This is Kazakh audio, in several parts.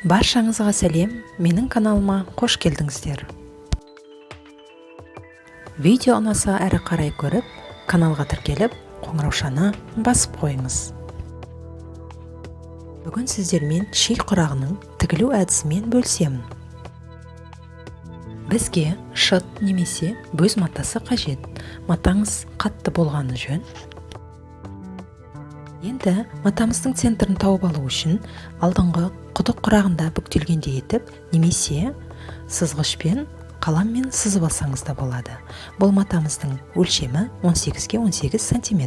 Баршаңызға сәлем, менің каналыма қош келдіңіздер. Видео ұнаса әрі қарай көріп, каналға тіркеліп, қоңыраушаны басып қойыңыз. Бүгін сіздермен ши құрағының тігілу әдісімен бөлісемін. Бізге шыт немесе бөз матасы қажет. Матаңыз қатты болғаны жөн. Енді матамыздың центрін тауып алу үшін алдыңғы құдық құрағында бүктелгендей етіп, немесе сызғышпен қаламмен сызып алсаңыз да болады. Бұл матамыздың өлшемі 18-ге 18 см.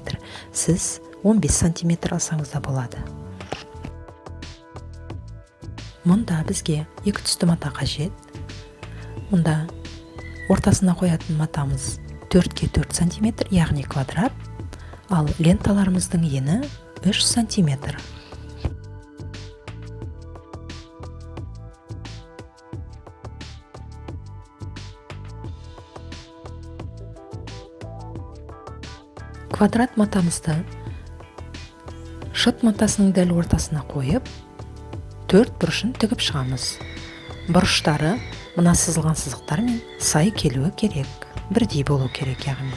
Сіз 15 см алсаңыз да болады. Мұнда бізге екі түсті мата қажет. Мұнда ортасына қоятын матамыз 4-ге 4 см, яғни квадрат, ал ленталарымыздың ені 3 см. Квадрат матамызды шыт матасының дәл ортасына қойып, 4 бұрышын тігіп шығамыз. Бұрыштары мына сызылған сызықтармен сай келуі керек, бірдей болу керек яғни.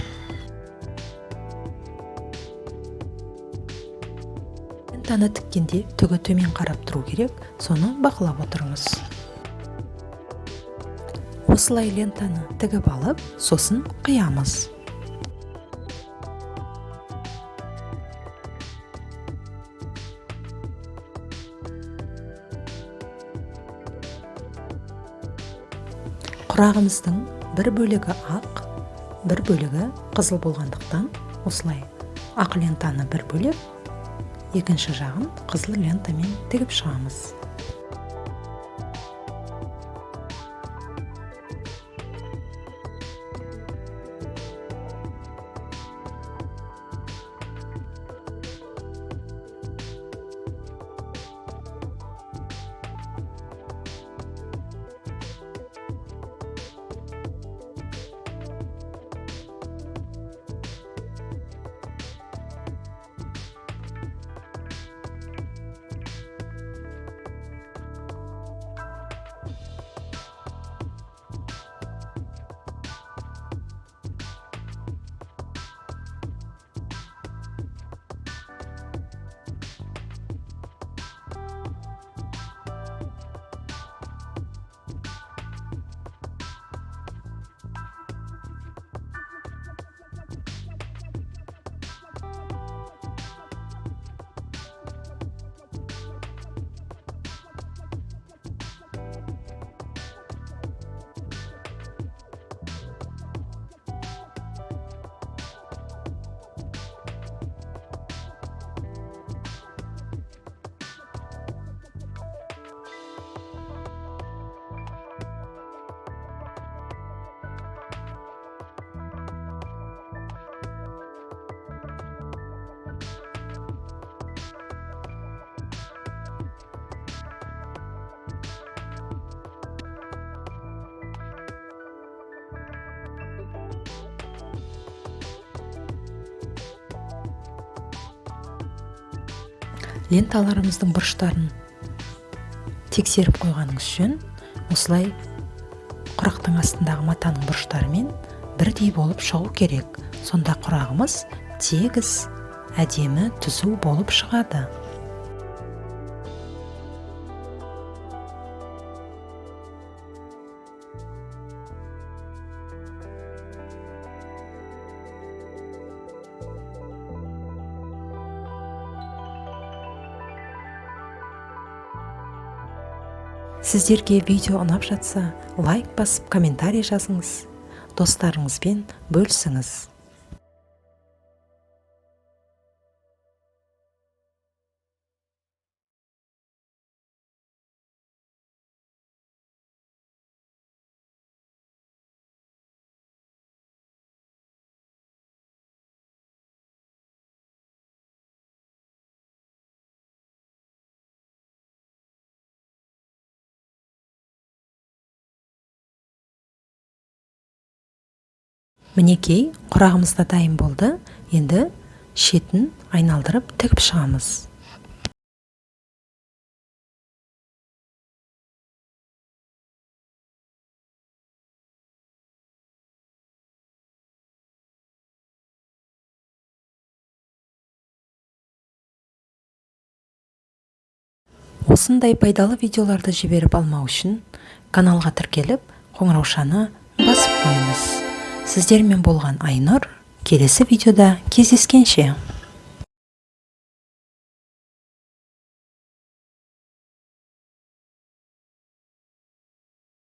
Лентаны тіккенде түгі төмен қарап тұру керек, соны бақылап отырыңыз. Осылай лентаны тігіп алып, сосын қиямыз. Құрағымыздың бір бөлігі ақ, бір бөлігі қызыл болғандықтан, осылай ақ лентаны бір бөліп, екінші жағын қызыл лентамен тігіп шығамыз. Ленталарымыздың бұрыштарын тексеріп қойғаныңыз үшін, осылай құрақтың астындағы матаның бұрыштарымен бірдей болып шығу керек. Сонда құрағымыз тегіс, әдемі, түзу болып шығады. Сіздерге видео ұнап жатса, лайк басып, комментарий жазыңыз, достарыңызбен бөлісіңіз. Мінекей, құрағымыз да дайын болды. Енді шетін айналдырып тігіп шығамыз. Осындай пайдалы видеоларды жіберіп алмау үшін каналға тіркеліп, қоңыраушаны басып қойыңыз. Сіздермен болған Айнұр, келесі видеода кездескенше.